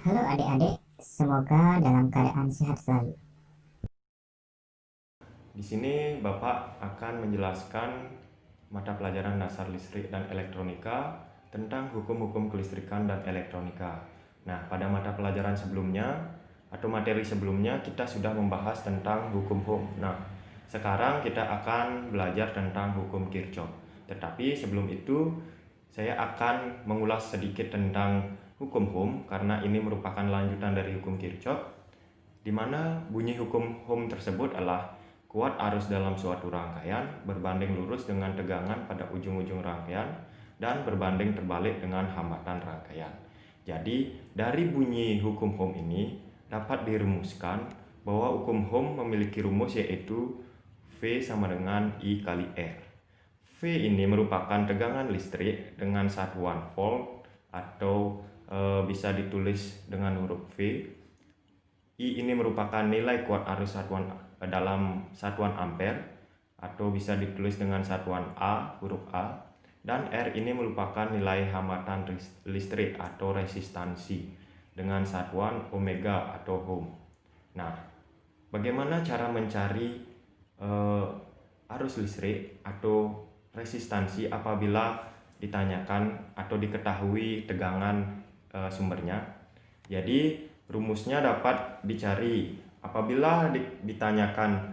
Halo adik-adik, semoga dalam keadaan sehat selalu. Di sini Bapak akan menjelaskan mata pelajaran dasar listrik dan elektronika tentang hukum-hukum kelistrikan dan elektronika. Nah, pada mata pelajaran sebelumnya atau materi sebelumnya kita sudah membahas tentang hukum Ohm. Nah, sekarang kita akan belajar tentang hukum Kirchhoff. Tetapi sebelum itu saya akan mengulas sedikit tentang hukum Ohm karena ini merupakan lanjutan dari hukum Kirchhoff, di mana bunyi hukum Ohm tersebut adalah kuat arus dalam suatu rangkaian berbanding lurus dengan tegangan pada ujung-ujung rangkaian dan berbanding terbalik dengan hambatan rangkaian. Jadi, dari bunyi hukum Ohm ini dapat dirumuskan bahwa hukum Ohm memiliki rumus yaitu V sama dengan I kali R. V ini merupakan tegangan listrik dengan satuan volt atau bisa ditulis dengan huruf V. I ini merupakan nilai kuat arus dalam satuan ampere atau bisa ditulis dengan satuan A, huruf A, dan R ini merupakan nilai hambatan listrik atau resistansi dengan satuan omega atau ohm. Nah, bagaimana cara mencari arus listrik atau resistansi apabila ditanyakan atau diketahui tegangan sumbernya? Jadi rumusnya dapat dicari apabila ditanyakan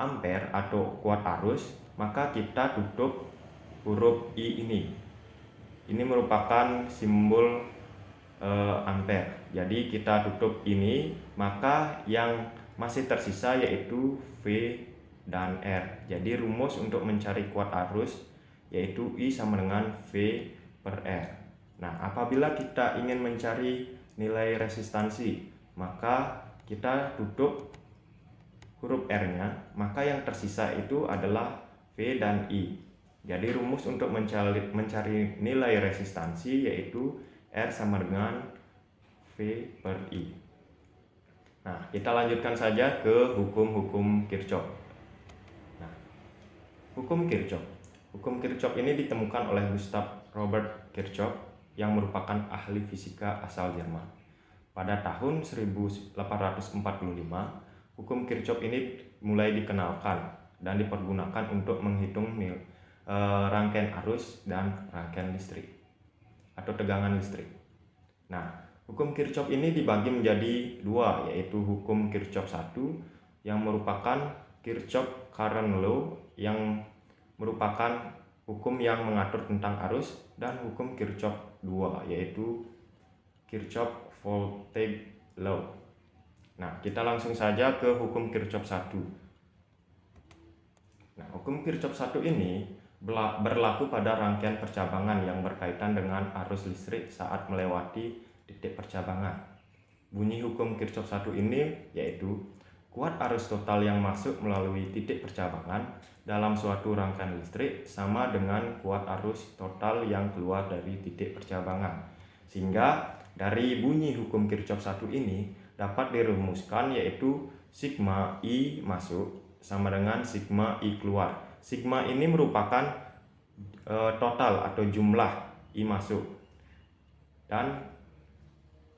ampere atau kuat arus, maka kita tutup huruf I ini. Ini merupakan simbol ampere. Jadi kita tutup ini, maka yang masih tersisa yaitu V dan R. Jadi rumus untuk mencari kuat arus yaitu I sama dengan V per R. Nah, apabila kita ingin mencari nilai resistansi, maka kita tutup huruf R-nya, maka yang tersisa itu adalah V dan I. Jadi rumus untuk mencari nilai resistansi yaitu R sama dengan V per I. Nah, kita lanjutkan saja ke hukum-hukum Kirchhoff. Nah, hukum Kirchhoff. Hukum Kirchhoff ini ditemukan oleh Gustav Robert Kirchhoff yang merupakan ahli fisika asal Jerman. Pada tahun 1845, hukum Kirchhoff ini mulai dikenalkan dan dipergunakan untuk menghitung rangkaian arus dan rangkaian listrik atau tegangan listrik. Nah, hukum Kirchhoff ini dibagi menjadi dua, yaitu hukum Kirchhoff 1 yang merupakan Kirchhoff Current Law yang merupakan hukum yang mengatur tentang arus, dan hukum Kirchhoff 2 yaitu Kirchhoff Voltage Law. Nah, kita langsung saja ke hukum Kirchhoff 1. Nah, hukum Kirchhoff 1 ini berlaku pada rangkaian percabangan yang berkaitan dengan arus listrik saat melewati titik percabangan. Bunyi hukum Kirchhoff 1 ini yaitu kuat arus total yang masuk melalui titik percabangan dalam suatu rangkaian listrik sama dengan kuat arus total yang keluar dari titik percabangan. Sehingga dari bunyi hukum Kirchhoff 1 ini dapat dirumuskan yaitu sigma I masuk sama dengan sigma I keluar. Sigma ini merupakan total atau jumlah I masuk, dan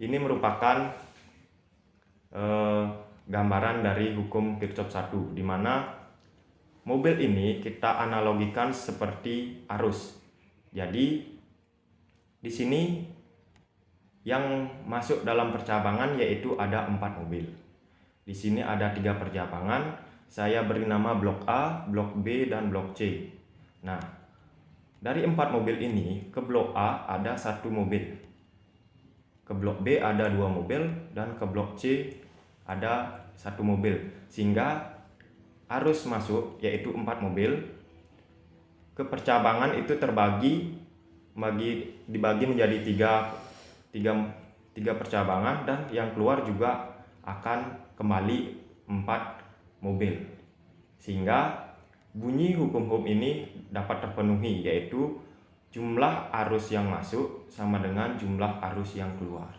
ini merupakan gambaran dari hukum Kirchhoff 1, di mana mobil ini kita analogikan seperti arus. Jadi di sini yang masuk dalam percabangan yaitu ada 4 mobil. Di sini ada 3 percabangan. Saya beri nama blok A, blok B, dan blok C. Nah, dari 4 mobil ini ke blok A ada 1 mobil, ke blok B ada 2 mobil, dan ke blok C ada 1 mobil. Sehingga arus masuk yaitu 4 mobil ke percabangan itu dibagi menjadi tiga percabangan, dan yang keluar juga akan kembali 4 mobil. Sehingga bunyi hukum Ohm ini dapat terpenuhi, yaitu jumlah arus yang masuk sama dengan jumlah arus yang keluar.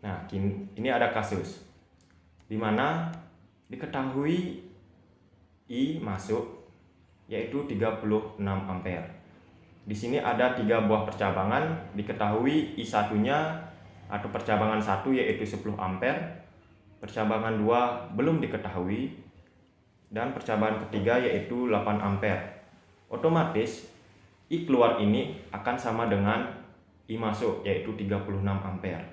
Nah, ini ada kasus di mana diketahui I masuk yaitu 36 ampere. Di sini ada 3 buah percabangan, diketahui I1-nya atau percabangan 1 yaitu 10 ampere, percabangan 2 belum diketahui, dan percabangan ketiga yaitu 8 ampere. Otomatis I keluar ini akan sama dengan I masuk yaitu 36 ampere.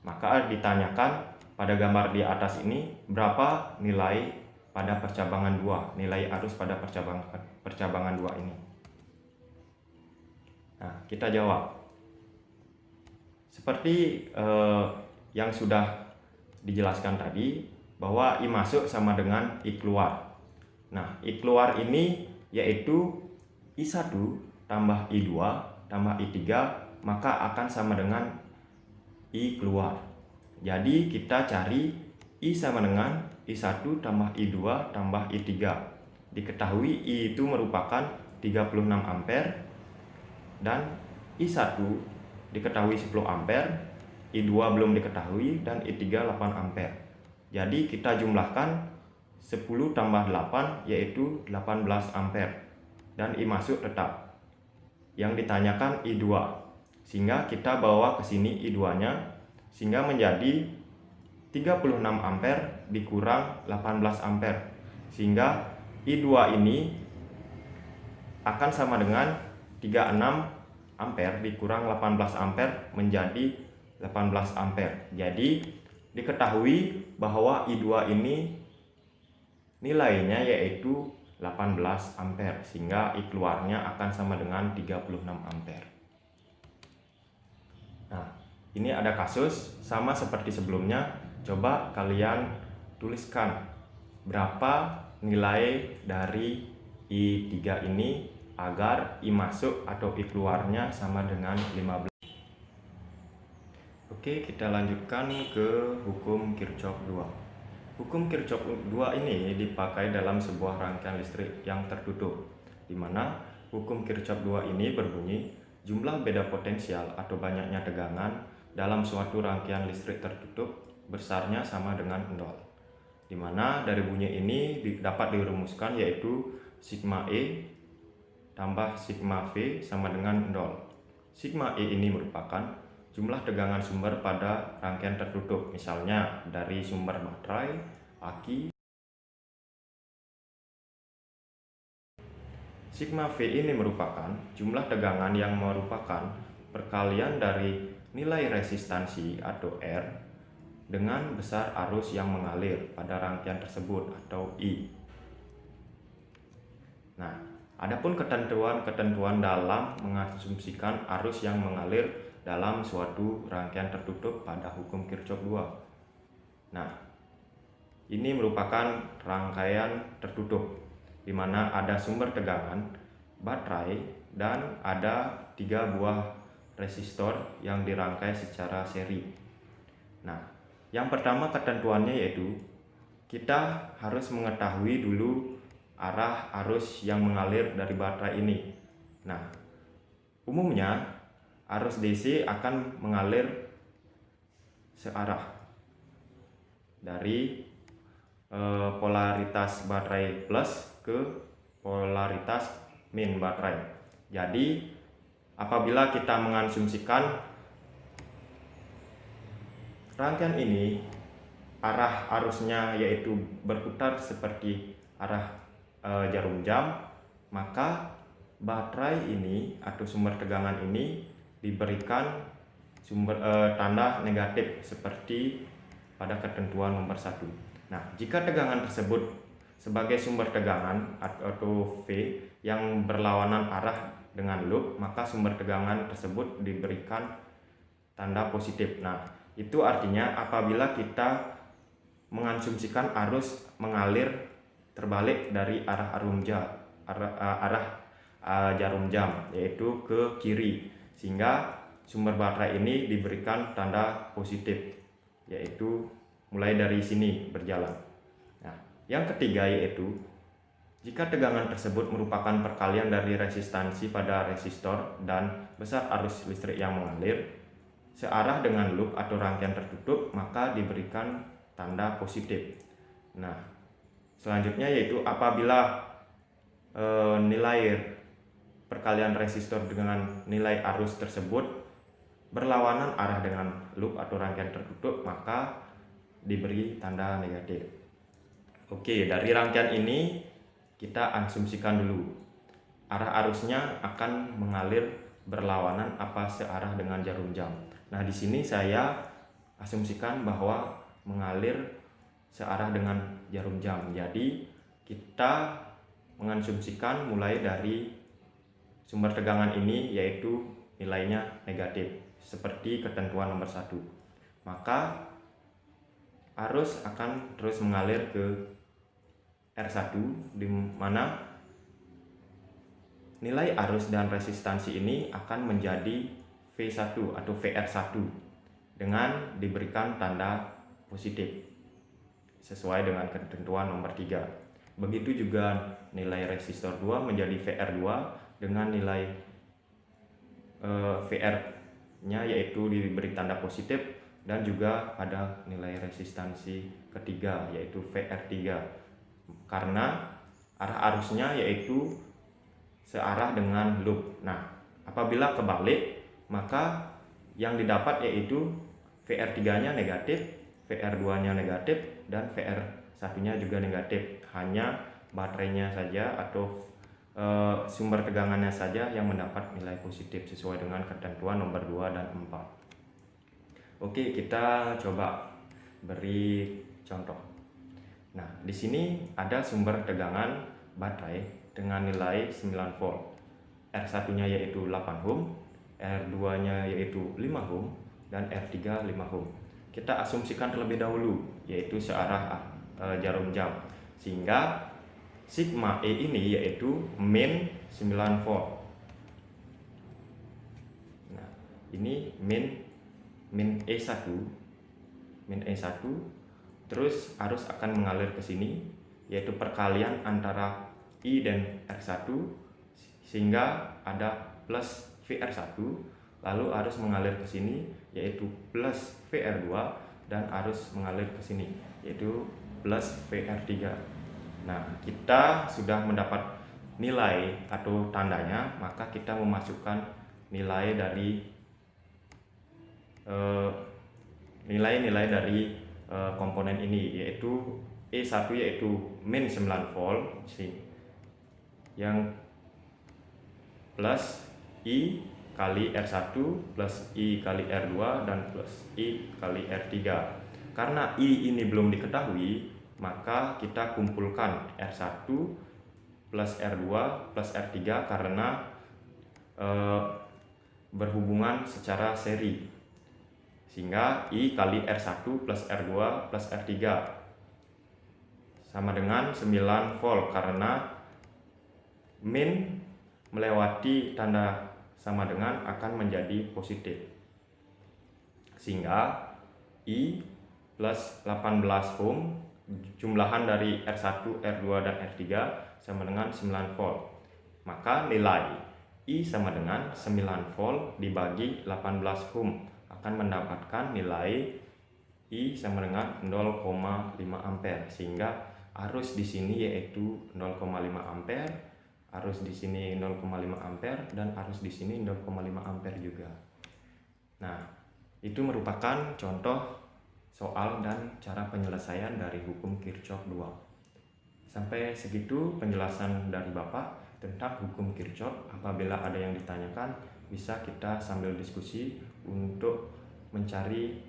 Maka ditanyakan pada gambar di atas ini berapa nilai pada percabangan 2, nilai arus pada percabangan 2 ini. Nah, kita jawab. Seperti yang sudah dijelaskan tadi, bahwa I masuk sama dengan I keluar. Nah, I keluar ini yaitu I1 tambah I2 tambah I3, maka akan sama dengan I keluar. Jadi kita cari I sama dengan I1 tambah I2 tambah I3. Diketahui I itu merupakan 36 ampere dan I1 diketahui 10 ampere, I2 belum diketahui, dan I3 8 ampere. Jadi kita jumlahkan 10 tambah 8 yaitu 18 ampere, dan I masuk tetap. Yang ditanyakan I2, sehingga kita bawa ke sini I2 nya, sehingga menjadi 36 ampere dikurang 18 ampere, sehingga I2 ini akan sama dengan 36 ampere dikurang 18 ampere menjadi 18 ampere. Jadi diketahui bahwa I2 ini nilainya yaitu 18 ampere, sehingga I keluarnya akan sama dengan 36 ampere. Nah, ini ada kasus sama seperti sebelumnya. Coba kalian tuliskan berapa nilai dari I3 ini agar I masuk atau I keluarnya sama dengan 15. Oke, kita lanjutkan ke hukum Kirchhoff 2. Hukum Kirchhoff 2 ini dipakai dalam sebuah rangkaian listrik yang tertutup, di mana hukum Kirchhoff 2 ini berbunyi jumlah beda potensial atau banyaknya tegangan dalam suatu rangkaian listrik tertutup besarnya sama dengan 0. Di mana dari bunyi ini dapat dirumuskan yaitu sigma E tambah sigma V sama dengan 0. Sigma E ini merupakan jumlah tegangan sumber pada rangkaian tertutup, misalnya dari sumber baterai, aki. Sigma V ini merupakan jumlah tegangan yang merupakan perkalian dari nilai resistansi atau R dengan besar arus yang mengalir pada rangkaian tersebut atau I. Nah, adapun ketentuan-ketentuan dalam mengasumsikan arus yang mengalir dalam suatu rangkaian tertutup pada hukum Kirchhoff 2. Nah, ini merupakan rangkaian tertutup di mana ada sumber tegangan, baterai, dan ada 3 buah resistor yang dirangkai secara seri. Nah, yang pertama ketentuannya yaitu kita harus mengetahui dulu arah arus yang mengalir dari baterai ini. Nah, umumnya arus DC akan mengalir searah dari polaritas baterai plus ke polaritas min baterai. Jadi apabila kita mengasumsikan rangkaian ini arah arusnya yaitu berputar seperti arah jarum jam, maka baterai ini atau sumber tegangan ini diberikan tanda negatif seperti pada ketentuan nomor 1. Nah, jika tegangan tersebut sebagai sumber tegangan atau V yang berlawanan arah dengan loop, maka sumber tegangan tersebut diberikan tanda positif. Nah, itu artinya apabila kita mengasumsikan arus mengalir terbalik dari arah jarum jam yaitu ke kiri, sehingga sumber baterai ini diberikan tanda positif yaitu mulai dari sini berjalan. Nah, yang ketiga yaitu jika tegangan tersebut merupakan perkalian dari resistansi pada resistor dan besar arus listrik yang mengalir searah dengan loop atau rangkaian tertutup, maka diberikan tanda positif. Nah, selanjutnya yaitu apabila nilai perkalian resistor dengan nilai arus tersebut berlawanan arah dengan loop atau rangkaian tertutup, maka diberi tanda negatif. Oke, dari rangkaian ini kita asumsikan dulu arah arusnya akan mengalir berlawanan apa searah dengan jarum jam. Nah, di sini saya asumsikan bahwa mengalir searah dengan jarum jam. Jadi kita mengasumsikan mulai dari sumber tegangan ini yaitu nilainya negatif seperti ketentuan nomor 1. Maka arus akan terus mengalir ke R1 di mana nilai arus dan resistansi ini akan menjadi V1 atau VR1 dengan diberikan tanda positif sesuai dengan ketentuan nomor 3. Begitu juga nilai resistor 2 menjadi VR2 dengan nilai VR-nya yaitu diberi tanda positif, dan juga pada nilai resistansi ketiga yaitu VR3 karena arah arusnya yaitu searah dengan loop. Nah, apabila kebalik maka yang didapat yaitu VR3-nya negatif, VR2-nya negatif, dan VR1-nya juga negatif. Hanya baterainya saja atau sumber tegangannya saja yang mendapat nilai positif sesuai dengan ketentuan nomor 2 dan 4. Oke, kita coba beri contoh. Nah, di sini ada sumber tegangan baterai dengan nilai 9 volt. R1-nya yaitu 8 ohm, R2-nya yaitu 5 ohm, dan R3 5 ohm. Kita asumsikan terlebih dahulu yaitu searah jarum jam, sehingga sigma E ini yaitu min 9 volt. Nah, ini min E1, terus arus akan mengalir ke sini yaitu perkalian antara I dan R1 sehingga ada plus VR1, lalu arus mengalir ke sini yaitu plus VR2, dan arus mengalir ke sini yaitu plus VR3. Nah, kita sudah mendapat nilai atau tandanya, maka kita memasukkan nilai dari nilai-nilai dari komponen ini yaitu E1 yaitu min 9 volt yang plus I kali R1 plus I kali R2 dan plus I kali R3. Karena I ini belum diketahui, maka kita kumpulkan R1 plus R2 plus R3 karena berhubungan secara seri, sehingga I kali R1 plus R2 plus R3 sama dengan 9 volt karena min melewati tanda sama dengan akan menjadi positif, sehingga I plus 18 ohm jumlahan dari R1, R2, dan R3 sama dengan 9 volt. Maka nilai I sama dengan 9 volt dibagi 18 ohm akan mendapatkan nilai I sama dengan 0,5 ampere, sehingga arus di sini yaitu 0,5 ampere, arus di sini 0,5 ampere, dan arus di sini 0,5 ampere juga. Nah, itu merupakan contoh soal dan cara penyelesaian dari hukum Kirchhoff 2. Sampai segitu penjelasan dari Bapak tentang hukum Kirchhoff. Apabila ada yang ditanyakan, bisa kita sambil diskusi untuk mencari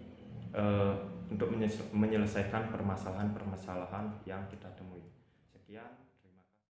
untuk menyelesaikan permasalahan-permasalahan yang kita temui. Sekian.